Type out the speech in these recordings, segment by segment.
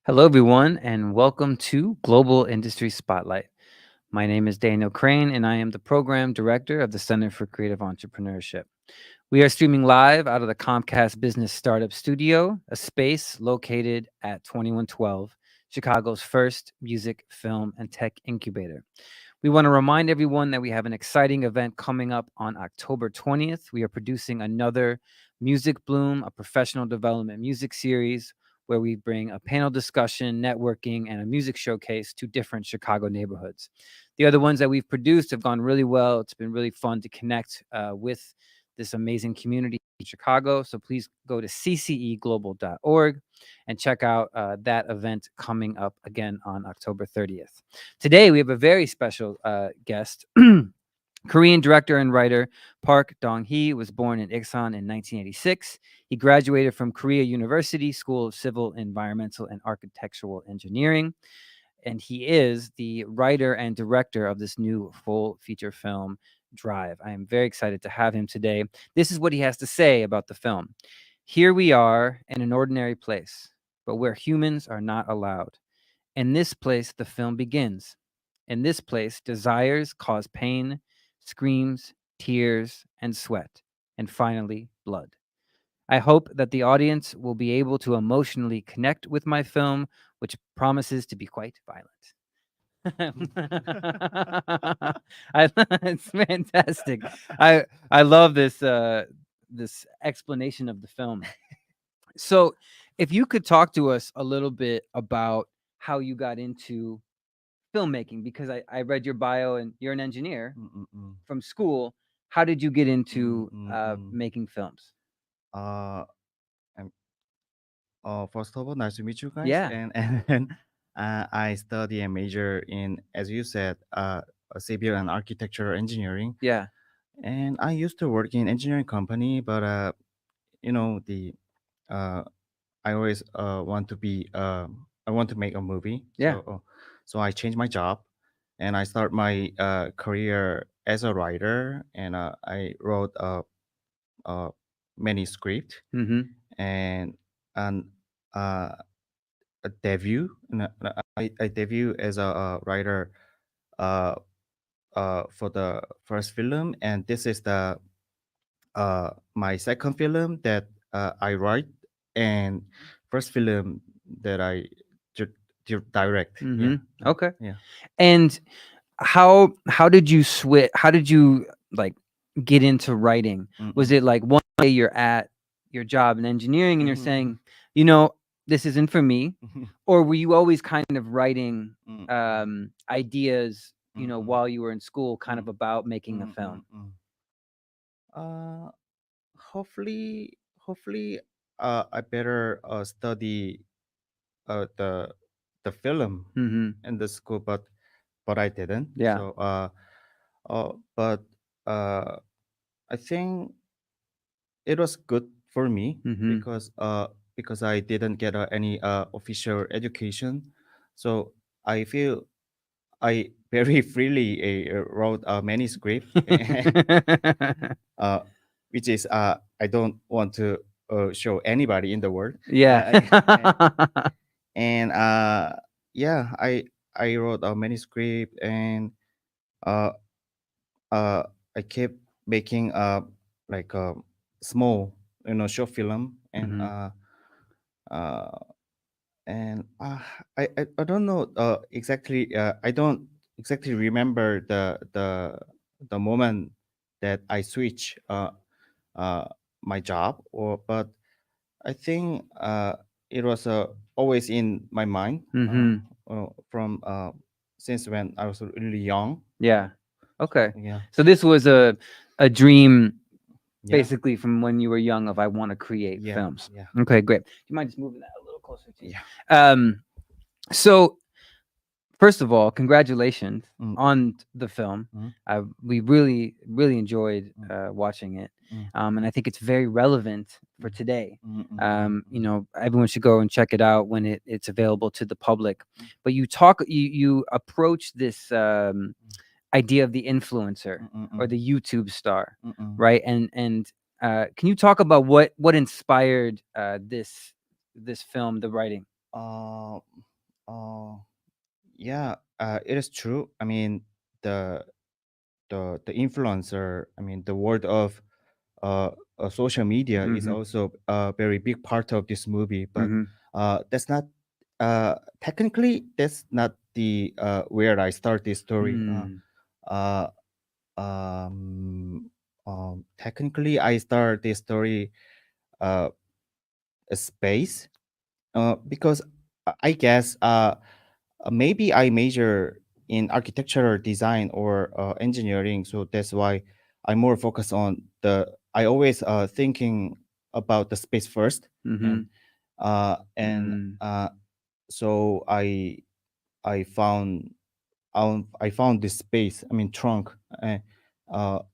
Hello, everyone, and welcome to Global Industry Spotlight. My name is Daniel Crane, and I am the Program Director of the Center for Creative Entrepreneurship. We are streaming live out of the Comcast Business Startup Studio, a space located at 2112, Chicago's first music, film, and tech incubator. We want to remind everyone that we have an exciting event coming up on October 20th. We are producing another Music Bloom, a professional development music series where we bring a panel discussion, networking, and a music showcase to different Chicago neighborhoods. The other ones that we've produced have gone really well. It's been really fun to connect with this amazing community in Chicago. So please go to cceglobal.org and check out that event coming up again on October 30th. Today, we have a very special guest. Korean director and writer Park Dong-Hee was born in Iksan in 1986. He graduated from Korea University School of Civil, Environmental, and Architectural Engineering. And he is the writer and director of this new full feature film, Drive. I am very excited to have him today. This is what he has to say about the film. Here we are in an ordinary place, but where humans are not allowed. In this place, the film begins. In this place, desires cause pain, screams, tears, and sweat, and finally, blood. I hope that the audience will be able to emotionally connect with my film, which promises to be quite violent. It's fantastic. I love this explanation of the film. So, if you could talk to us a little bit about how you got into filmmaking, because I read your bio and you're an engineer from school. How did you get into making films? Uh, and First of all, nice to meet you guys. Yeah, And I study a major in, as you said, civil and architectural engineering. yeah, And I used to work in engineering company, but you know the uh, I always want to be I want to make a movie. yeah. So I changed my job, and I start my career as a writer, and I wrote a manuscript Mm-hmm. and and uh, a debut. I debut as a writer uh, for the first film, and this is the my second film that I write, and first film that I di- direct. Mm-hmm. Yeah, Okay. yeah. And how did you switch? How did you like get into writing? Was Mm-mm. it like one day you're at your job in engineering and you're Mm-hmm. saying, you know, this isn't for me, or were you always kind of writing Mm-mm. ideas, Mm-mm. while you were in school, kind of about making a film? Mm-mm. Uh, hopefully, I better study the film Mm-hmm. in the school, but I didn't. Yeah. But uh, I think it was good for me Mm-hmm. because I didn't get any official education, so I feel I very freely wrote a manuscript, uh, which is I don't want to show anybody in the world. Yeah. Uh, and yeah, I wrote a manuscript, and uh, uh, I kept making like a small short film, Mm-hmm. uh, and I don't know exactly I don't exactly remember the moment that I switch uh, my job, or but I think it was always in my mind Mm-hmm. from since when I was really young. Yeah. So Okay. yeah, So this was a dream yeah, basically from when you were young of I want to create yeah, films. yeah, Okay, great. Do you mind just moving that a little closer to you? yeah. So first of all, congratulations Mm, on the film. mm, We really enjoyed mm, watching it, mm, and I think it's very relevant for mm, today. mm, mm, mm, Everyone should go and check it out when it's available to the public. mm, But you approach this idea of the influencer mm, mm, or mm, the YouTube star, mm, mm. right? And can you talk about what inspired this film, the writing? Uh, uh, yeah, it is true. I mean, the the influencer. I mean, the world of uh, social media is Mhm. also a very big part of this movie. But Mhm. that's not technically that's not the where I start this story. Mm. Uh, um, Technically, I start this story uh, a space because I guess maybe I major in architectural design or engineering, so that's why I'm more focused on the. I always thinking about the space first, and Mhm. uh, and Mm. uh, so I found I found this space. I mean trunk.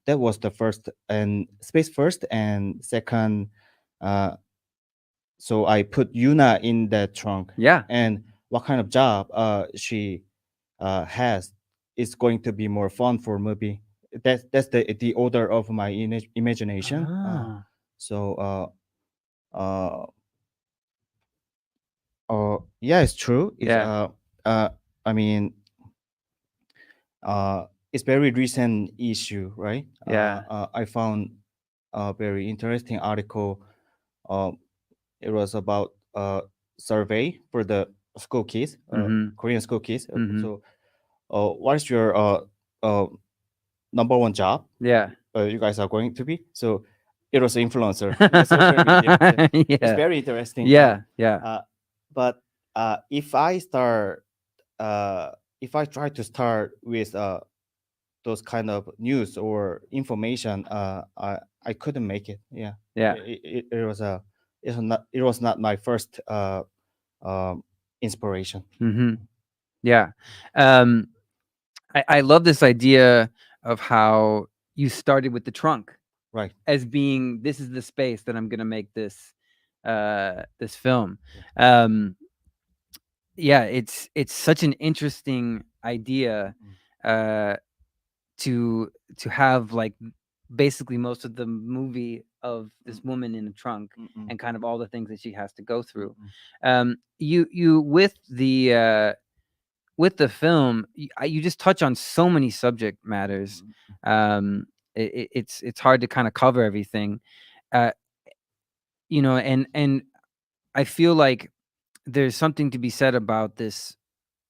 That was the first and space first and second. Uh, so I put Yuna in that trunk, Yeah. and what kind of job she has is going to be more fun for movie. That's the order of my imagination. Ah. So yeah, it's true. It's Yeah. uh I mean it's very recent issue, right? Yeah. I found a very interesting article. Uh, it was about survey for the school kids, Mhm. Korean school kids. Mhm. So, what is your uh, number one job Yeah. you guys are going to be? So, it was an influencer in the social media. So it's Yeah. very interesting. Yeah. Yeah. Uh, but if I start, if I try to start with those kind of news or information, I couldn't make it. Yeah, Yeah. it was a it was not my first um, inspiration. Mhm. Yeah. Um, I love this idea of how you started with the trunk Right. as being this is the space that I'm gonna make this film. Yeah. Um, yeah, it's such an interesting idea Mm-mm. uh, to to have like basically most of the movie of this Mm-mm. woman in a trunk Mm-mm. and kind of all the things that she has to go through. Mm-mm. You with the film, you just touch on so many subject matters. Mm-mm. It's hard to kind of cover everything, uh, and I feel like there's something to be said about this.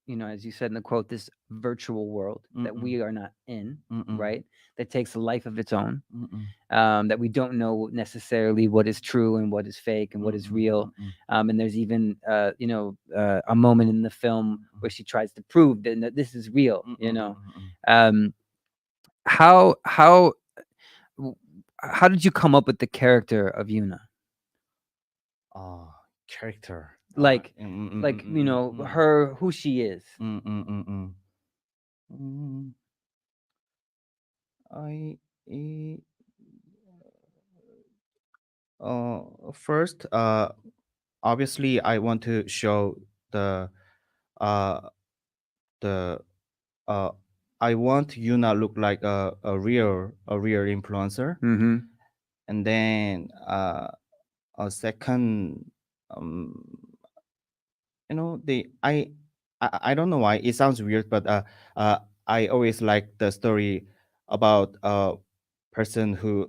As you said in the quote, this virtual world that Mm-mm. we are not in, Mm-mm. right? That takes a life of its own. Mm-mm. That we don't know necessarily what is true and what is fake and what is Mm-mm. real. Mm-mm. And there's even, a moment in the film where she tries to prove that this is real. Mm-mm. Mm-mm. Um, how w- how did you come up with the character of Yuna? Character. Like, Mm-mm. Mm-mm. Mm-mm. her who she is. Mm-mm. Mm-mm. Mm, I eh, first obviously I want to show the uh the uh I want Yuna look like a real influencer, Mm-hmm. and then a second um I don't know why it sounds weird, but I always like the story about a person who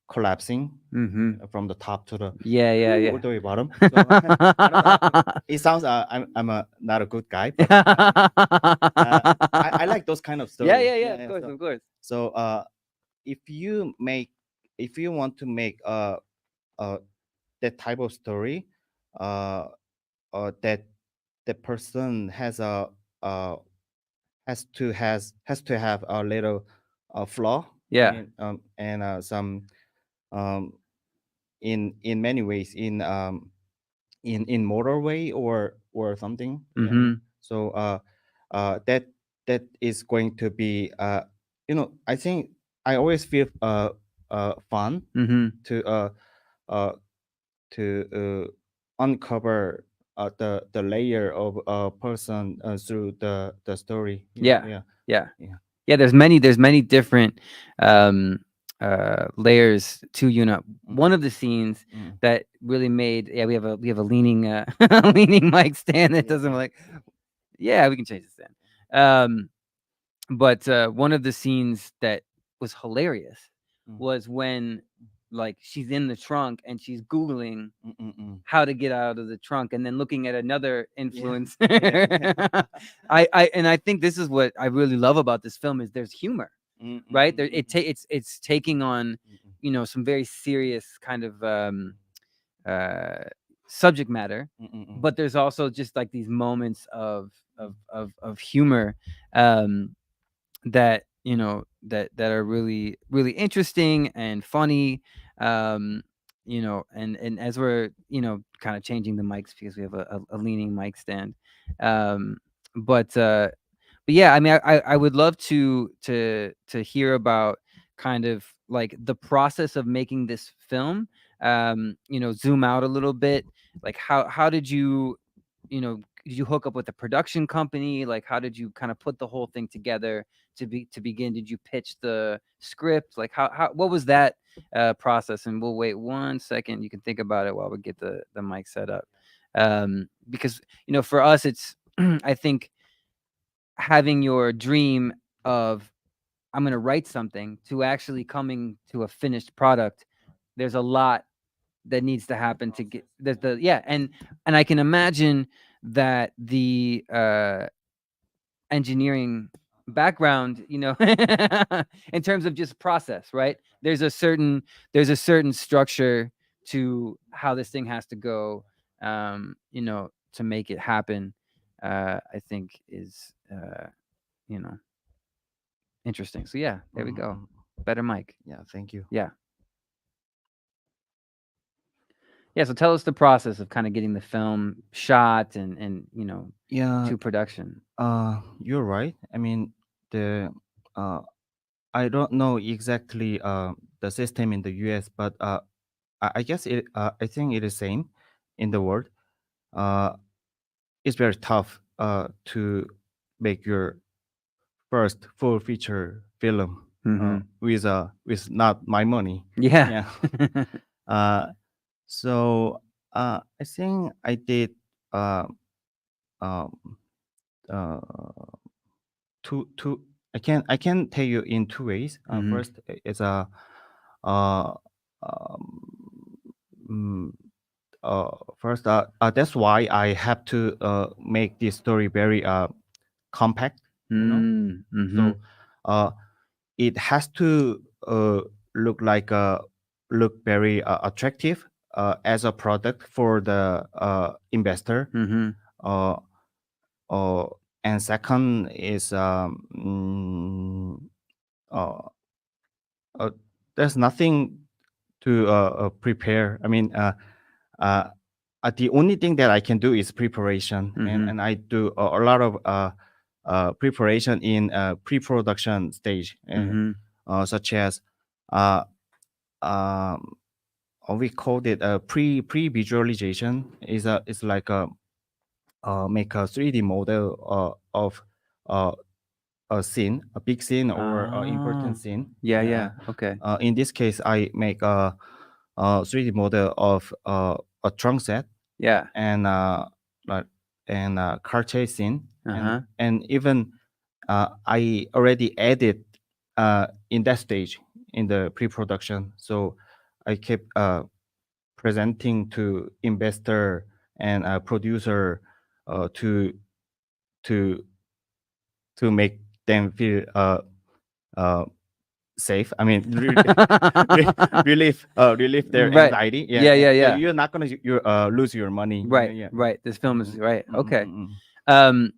collapsing Mm-hmm. from the top to the Yeah, yeah, all yeah. the way bottom. So I don't know. It sounds I'm a not a good guy, but I like those kind of Yeah, story. yeah, yeah. Yeah, Of yeah. course, of course. So if you make if you want to make uh that type of story, uh, that the person uh has to have a little flaw. I Yeah. mean, and some um in many ways in motor way or something. Yeah, yeah. Mm-hmm. So that that is going to be I think I always feel fun Mm-hmm. to uh to uncover the layer of a person through the story. Yeah, Yeah. yeah, Yeah. yeah. Yeah. There's many different um layers to unit. mm, One of the scenes mm. that really made, yeah, we have a leaning leaning mic stand that Yeah. doesn't like, yeah, we can change the stand. But one of the scenes that was hilarious Mm, was when like she's in the trunk and she's googling mm, mm, mm. how to get out of the trunk and then looking at another Yeah. influencer. Yeah. Yeah. I think this is what I really love about this film is there's humor, Mm, mm, right? mm, mm, mm, It's taking on, mm, mm, some very serious kind of uh subject matter, mm, mm, mm, but there's also just like these moments of mm, humor, um that that are really really interesting and funny, um and as we're kind of changing the mics because we have a leaning mic stand, um but yeah, I mean, I would love to hear about kind of like the process of making this film. Zoom out a little bit. Like how did did you hook up with a production company? Like how did you kind of put the whole thing together to begin? Did you pitch the script? Like how what was that process? And we'll wait 1 second. You can think about it while we get the mic set up. Because for us it's I think having your dream of I'm going to write something to actually coming to a finished product, there's a lot that needs to happen to get the yeah, and I can imagine that the engineering background, in terms of just process, right? There's a certain structure to how this thing has to go, to make it happen. I think is you know interesting. So yeah, there we mm, go. mm. Better mic. Yeah. Thank you. Yeah. Yeah. So tell us the process of kind of getting the film shot and Yeah. to production. You're right. I mean, the uh, I don't know exactly the system in the US, but I guess I think it is same in the world. Uh, it's very tough to make your first full feature film Mm-hmm. with not my money. Yeah. Yeah. uh, so I think I did uh, um, uh, two. I can tell you in two ways. Mm-hmm. First is a uh, um, mm, first that's why I have to make this story very compact, you know. Mm-hmm. So uh, it has to look like look very attractive as a product for the investor. Mm-hmm. Uh, uh, and second is uh, uh, there's nothing to prepare. I mean, uh, the only thing that I can do is preparation, and Mm-hmm. I do a lot of preparation in pre-production stage, Mm-hmm. such as uh, um, we called it a pre visualization. Is like a make a 3D model of uh, a scene, a big scene or important Oh. scene. Yeah, Yeah. yeah. Okay. In this case, I make a 3D model of a trunk set Yeah. and like and car chase scene, Uh-huh. and even I already added in that stage in the pre-production. So I kept presenting to investor and producer to to to make them feel uh, safe. I mean, relieve their Right. anxiety. Yeah, Yeah, yeah, yeah. you're not gonna lose your money. Yeah, Right, yeah. right. This film is Mm, right. mm, mm, Okay. mm, mm, Um,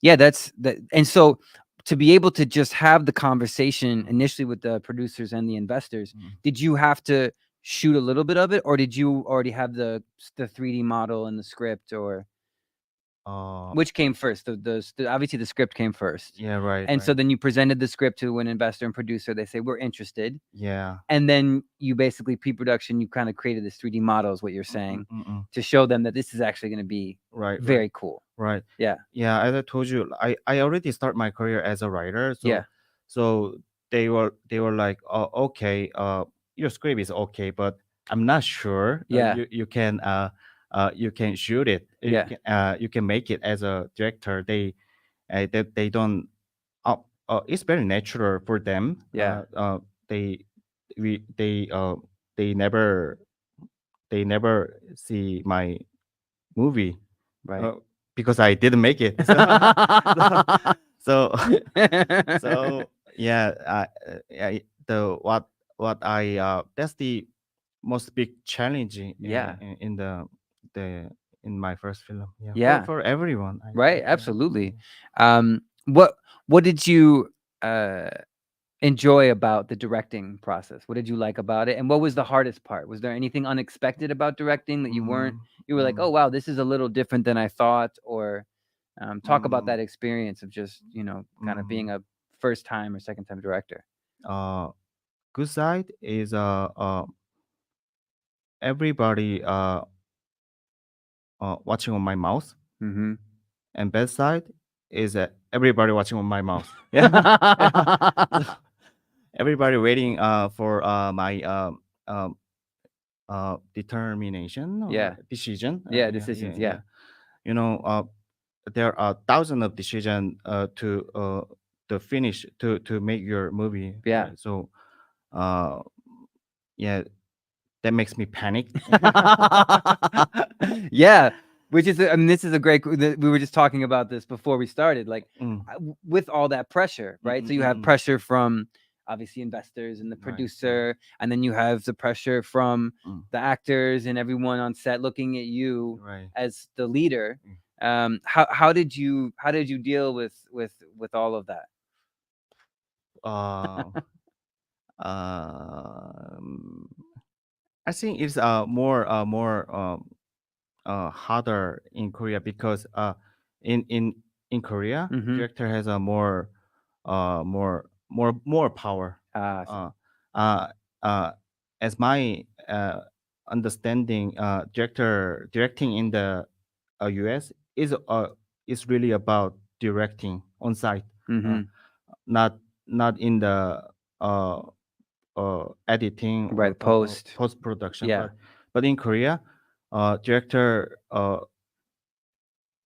yeah, that's that. And so to be able to just have the conversation mm, initially with the producers and the investors, mm. did you have to shoot a little bit of it, or did you already have the 3D model and the script, or Uh, which came first? Obviously the script came first, yeah, right, and so right. then you presented the script to an investor and producer. They say we're interested, Yeah. and then you basically pre-production. You kind of created this 3D model, is what you're Mm, mm, saying, mm, mm. to show them that this is actually going to be Right, right, very cool. right. Yeah. Yeah, as I told you, I already start my career as a writer, Yeah. so they were like, oh, okay, your script is okay, but I'm not sure Yeah. you can shoot it, Yeah. you can make it as a director. They don't, uh, it's very natural for them. Yeah. They we they never they never see my movie, Right. uh, because I didn't make it. So so so yeah, the what I that's the most big challenge Yeah. in the in my first film. Yeah, Yeah. for everyone, I Right. think. Yeah. Absolutely. What did you uh enjoy about the directing process? What did you like about it? And what was the hardest part? Was there anything unexpected about directing that Mm, you were like, mm, oh wow, this is a little different than I thought? Or talk about mm, that experience of just, kind of being mm. a first time or second time director. Uh, Good side is everybody watching on my mouse, Mm-hmm. and bad side is everybody watching on my mouse. Yeah, Yeah. everybody waiting for my determination or Yeah. decision. Yeah. Yeah, yeah, Decisions. yeah. Yeah. You know, there are thousands of decisions to finish to make your movie. Yeah. Right? So, uh, yeah, that makes me panic. Yeah, which is, I mean, this is a great. We were just talking about this before we started. Like, Mm, with all that pressure, mm, right? mm, So you mm, have mm. pressure from obviously investors and the Right, right. producer, and then you have the pressure from Mm, the actors and everyone on set looking at you right. as the leader. Mm. How did you deal with all of that? Uh, um, I think it's more harder in Korea because in in in Korea, Mm-hmm. director has a more power. Ah, I see. Uh, uh, uh, as my understanding, directing in the US is really about directing on site, uh, Mm-hmm. not not in the uh, editing Right. or Post. post production. Yeah. But in Korea, director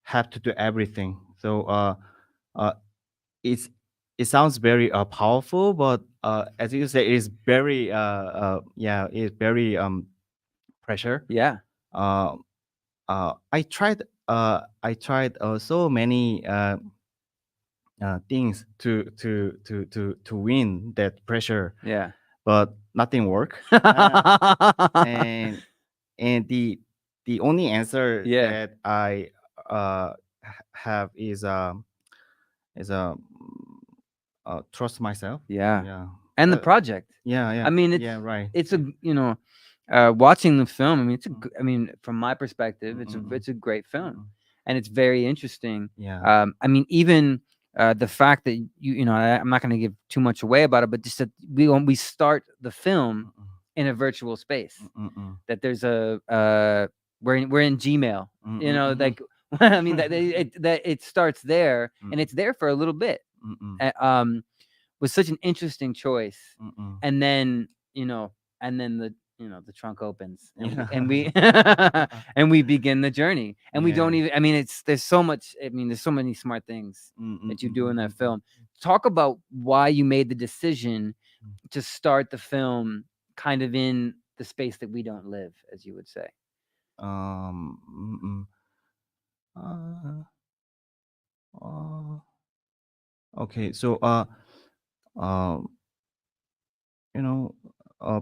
have to do everything. So uh, it's it sounds very powerful, but as you say, it's very yeah, it's very pressure. Yeah. Uh, I tried so many things to win that pressure, Yeah. but nothing work. And and the only answer Yeah. that I have is trust myself. Yeah. Yeah. And the Uh, project. yeah, yeah, I mean, yeah. Right. it's a, Yeah. watching the film. I mean, Mm, I mean, from my mm, perspective, mm, mm, it's a great mm, film, mm. and it's very interesting. Yeah. I mean, even the fact that I'm not going to give too much away about it, but just that when we start the film Mm, mm, in a virtual space, mm, mm, mm. that there's a we're in Gmail, Mm, mm, mhm. like I mean that it starts there, and Mm, it's there for a little bit. mm, mm, Uh, um, was such an interesting choice. mm, mm. And then, the trunk opens, and we Yeah. and we begin the journey. And we don't Yeah. even, I mean, there's so much, I mean, there's so many smart things Mm, mm, that you mm, do in mm, that mm, mm. film. Talk about why you made the decision Mm. to start the film kind of in the space that we don't live, as you would say. Mm, mm. Uh, uh, okay. So um, you know,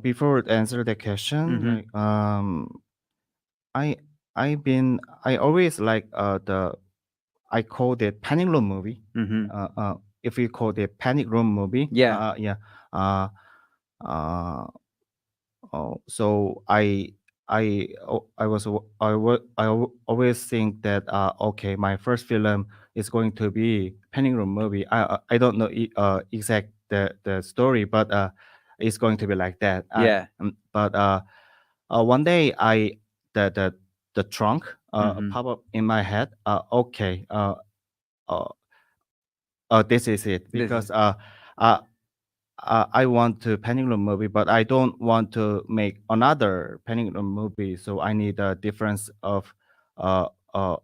before I answer the question, Mm-hmm. like I I always like the I called it panic room movie. Mm-hmm. If you call it panic room movie, Yeah. yeah. Uh, uh, so I was always think that okay, my first film is going to be panic room movie. I don't know exact the story, but it's going to be like that. Yeah. But one day the trunk Mm-hmm. pop up in my head. Okay, uh, this is it This is because uh I want to pendulum movie, but I don't want to make another pendulum movie. So I need a difference of uh, uh,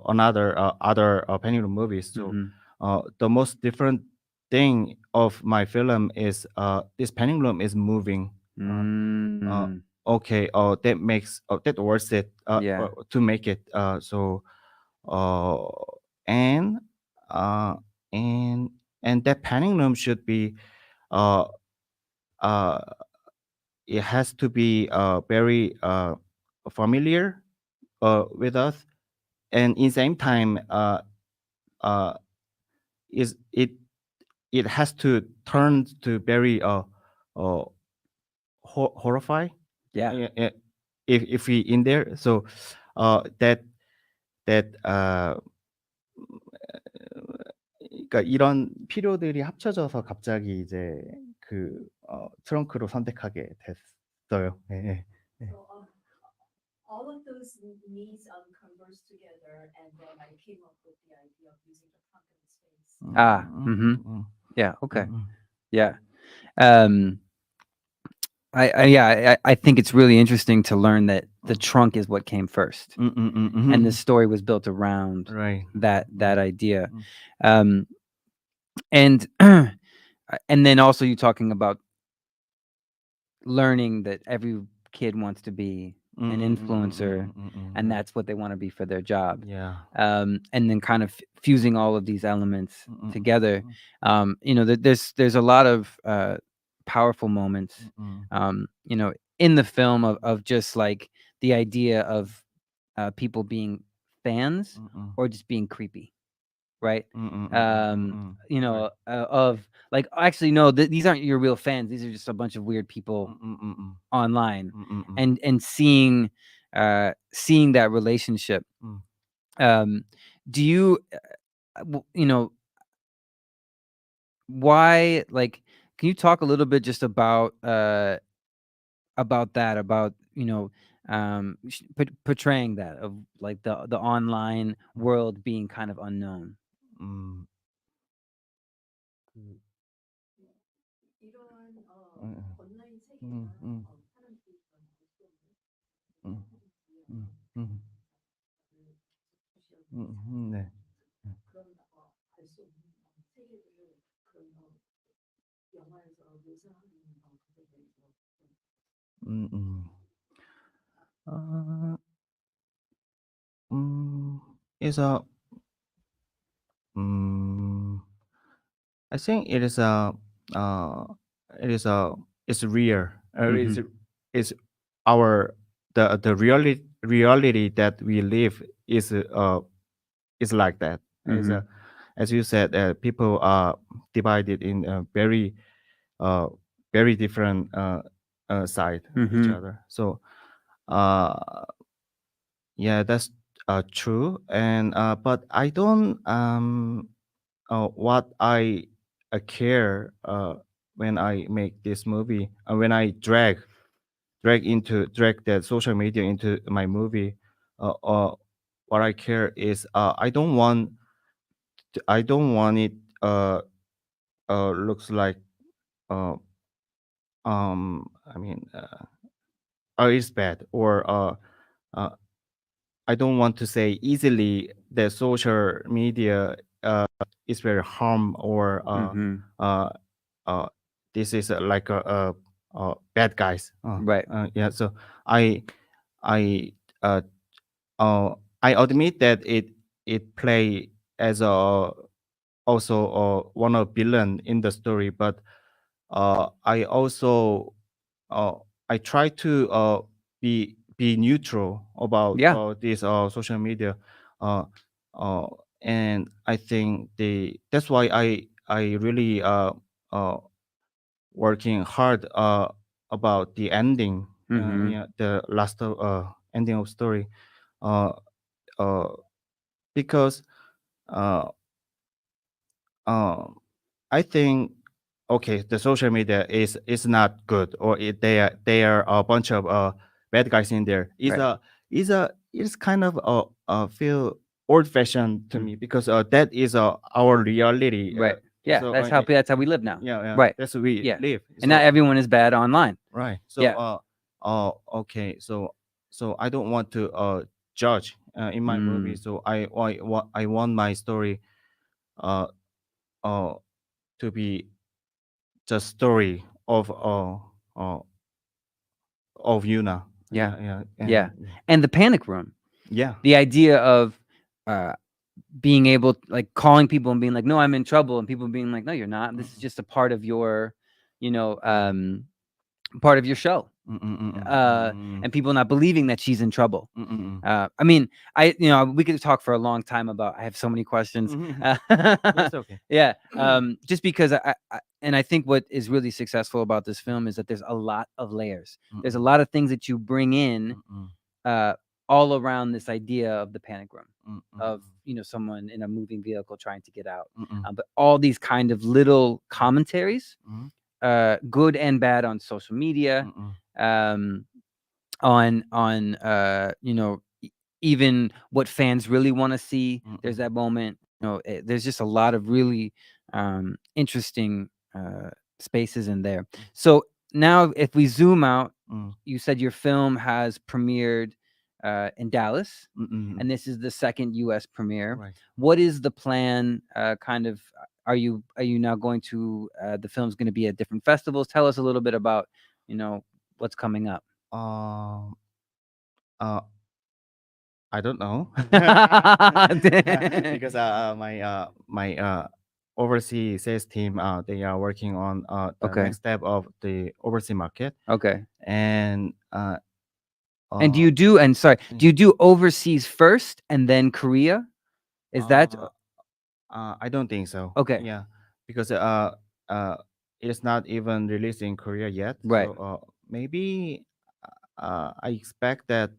another other pendulum movies. So Mhm. the most different thing of my film is this pendulum is moving. Uh, Mm. okay, that makes that worth it Yeah. to make it. Uh, and uh, and and that pendulum should be uh, uh, it has to be very familiar with us, and in same time uh, is it has to turn to very uh horrify Yeah. uh, if we in there. So that that 그러니까 이런 필요들이 합쳐져서 갑자기 이제 그 트렁크로 선택하게 됐어요. 예. 예. 예. So all of those needs converse together, and then I came up with the idea of using the trunk in space. Ah. 음, Mhm. 음, Yeah. 음, Okay. 음, Yeah. Um, I think it's really interesting to learn that the trunk is what came first, and the 음. story was built around Right. that idea. 음, Um, and and then also you talking about learning that every kid wants to be an influencer, and right. that's what they want to be for their job. Yeah. And then kind of fusing all of these elements Mm, together. mm, There's a lot of powerful moments, mm, in the film of just like the idea of people being fans mm, or just being creepy, right? right. Of like, actually, no, these aren't your real fans. These are just a bunch of weird people online, and seeing that relationship. Mm. Um, do you, why, like, can you talk a little bit just about that, about, portraying that of like the online world being kind of unknown? 음. 그 이런 음, 온라인 음, 세계가 음, 사람들이 음, 음, 음, 주시는 네. 그런 알수 없는 세계들을 그런 영화에서 묘사하는 것에 대해서 음, 음. 아, it's a um, I think uh, it is a it's real. Mhm. It's our the reality that we live is like that. Is Mhm. as you said, people are divided in uh, very different side of each Mhm. other. So uh, yeah, that's true. And but I don't what I care when I make this movie, when I drag the social media into my movie. What I care is I don't want it looks like uh I mean it's bad or uh I don't want to say easily that social media is very harm or Mhm. uh uh this is like bad guys Right. yeah. So I I uh I admit that it play as a also one of villain in the story, but I also uh, I try to be neutral about Yeah. this social media, uh, uh, and I think that's why I really uh, working hard about the ending, Mhm. yeah, the last ending of story, uh, uh, because uh, uh, I think okay, the social media is not good, or they are a bunch of bad guys in there. Right. Is kind of feel old fashioned to Mm. me because that is our reality Right. Yeah, So that's how we live now. yeah, yeah, Right. that's what we Yeah. live. And not So everyone is bad online. right. So Yeah. okay. So I don't want to judge in my movie. Mm, So I want my story uh uh to be the story uh of Yuna. yeah. Yeah, Yeah. and yeah, And the panic room. yeah. The idea of uh being able like calling people and being like, no, I'm in trouble, and people being like, no, you're not. This is just a part of your, you know, part of your show. And people not believing that she's in trouble. I mean, we could talk for a long time about. I have so many questions. It's okay. Yeah, just because and I think what is really successful about this film is that there's a lot of layers. There's a lot of things that you bring in, uh, all around this idea of the panic room, of someone in a moving vehicle trying to get out, but all these kind of little commentaries, good and bad, on social media, um, on even what fans really want to see. There's that moment. There's just a lot of really interesting spaces in there. So now, if we zoom out, you said your film has premiered in Dallas, and this is the second U.S. premiere. Right. What is the plan? Are you now going to the film's going to be at different festivals? Tell us a little bit about what's coming up. Uh, I don't know because my overseas sales team they are working on the Okay. next step of the overseas market, Okay. and And do you do overseas first and then Korea? Is that I don't think so. Okay. Yeah, because uh it's not even released in Korea yet. Right. So maybe I expect that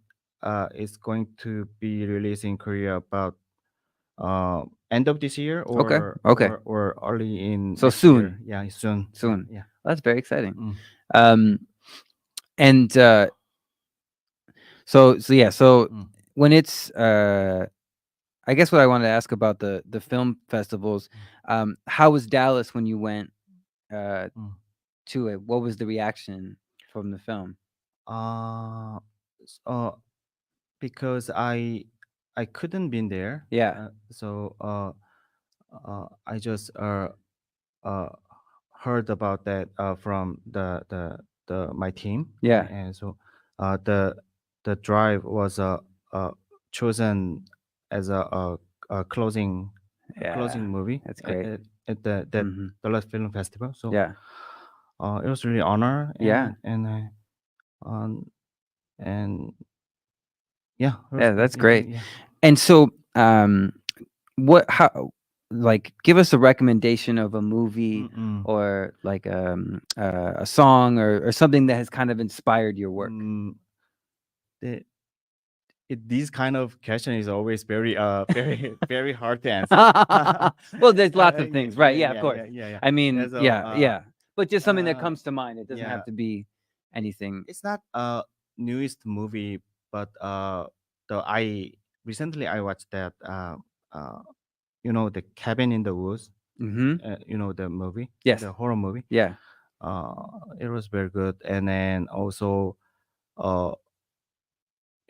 it's going to be released in Korea about end of this year, Okay. or Okay. or early in So next year. soon. Yeah, soon. Soon. Yeah. That's very exciting. Mm. Um, and so yeah. So Mm. when it's I guess what I wanted to ask about the film festivals, how was Dallas when you went uh Mm. to it? What was the reaction from the film? Uh, because I couldn't been there. Yeah. So I just uh heard about that from the my team. Yeah. And so the drive was uh chosen as a Yeah. closing movie That's great. at the that Mhm. Dallas Film Festival. So Yeah. it was really honor, Yeah. um and yeah, it was Yeah, that's yeah, great. yeah. And so, like, give us a recommendation of a movie Mm-mm. or like a song or something that has kind of inspired your work. The, this kind of question is always very very very hard to answer. Well, there's lots of things, right? Yeah, of course. Yeah. I mean, So yeah. But just something that uh, comes to mind. It doesn't yeah, have to be anything. it's not a newest movie, but the I recently I watched that uh the Cabin in the Woods, Mm-hmm. the movie, Yes. the horror movie. Yeah. It was very good. And then also uh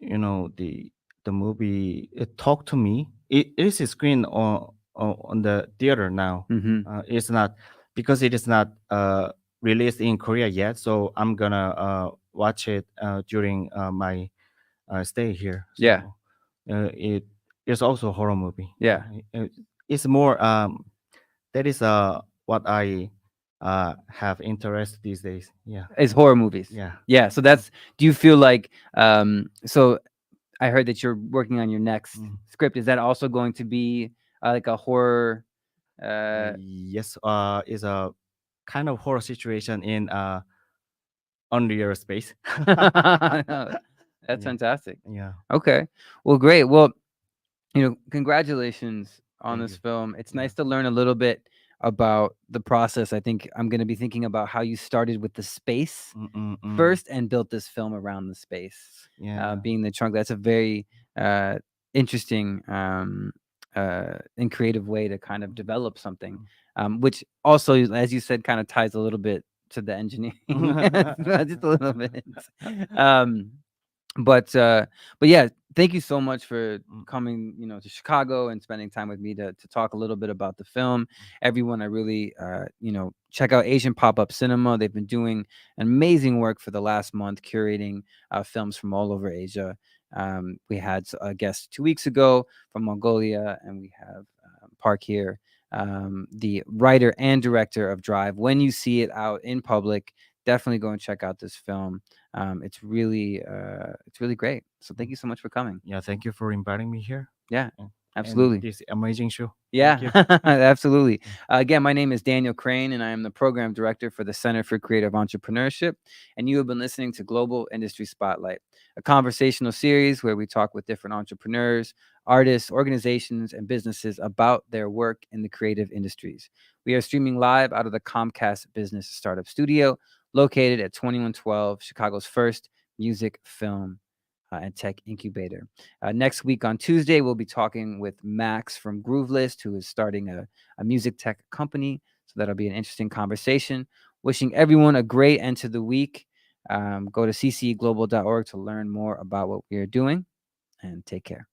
the movie, it talked to me. It is a screen on the theater now. Mm-hmm. It's not, because it is not released in Korea yet, so I'm gonna watch it during my stay here. So Yeah. it is also a horror movie. Yeah. It's more that is what I have interest these days. Yeah. Is horror movies. Yeah. Yeah. So do you feel like, so I heard that you're working on your next script. Is that also going to be like a horror? Yes, is a kind of horror situation in unreal space. That's Yeah. fantastic. Yeah. Okay. Well, great. Well, congratulations on Thank this you. film. It's Yeah. nice to learn a little bit about the process. I think I'm going to be thinking about how you started with the space first and built this film around the space. Yeah. Being the trunk. That's a very interesting in creative way to kind of develop something, which also, as you said, kind of ties a little bit to the engineering, just a little bit. Um, but yeah, thank you so much for coming, to Chicago and spending time with me to talk a little bit about the film. Everyone, I really, check out Asian Pop-Up Cinema. They've been doing amazing work for the last month, curating films from all over Asia. We had a guest 2 weeks ago from Mongolia, and we have Park here, the writer and director of Drive. When you see it out in public, definitely go and check out this film. It's really great. So thank you so much for coming. Yeah, thank you for inviting me here. Yeah, and absolutely. this amazing show. Yeah, Thank you. absolutely. Again, my name is Daniel Crane, and I am the program director for the Center for Creative Entrepreneurship. And you have been listening to Global Industry Spotlight, a conversational series where we talk with different entrepreneurs, artists, organizations, and businesses about their work in the creative industries. We are streaming live out of the Comcast Business Startup Studio, located at 2112, Chicago's first music, film, and tech incubator. Next week on Tuesday, we'll be talking with Max from Groovelist, who is starting a music tech company. So that'll be an interesting conversation. Wishing everyone a great end to the week. Go to ccglobal.org to learn more about what we are doing, and take care.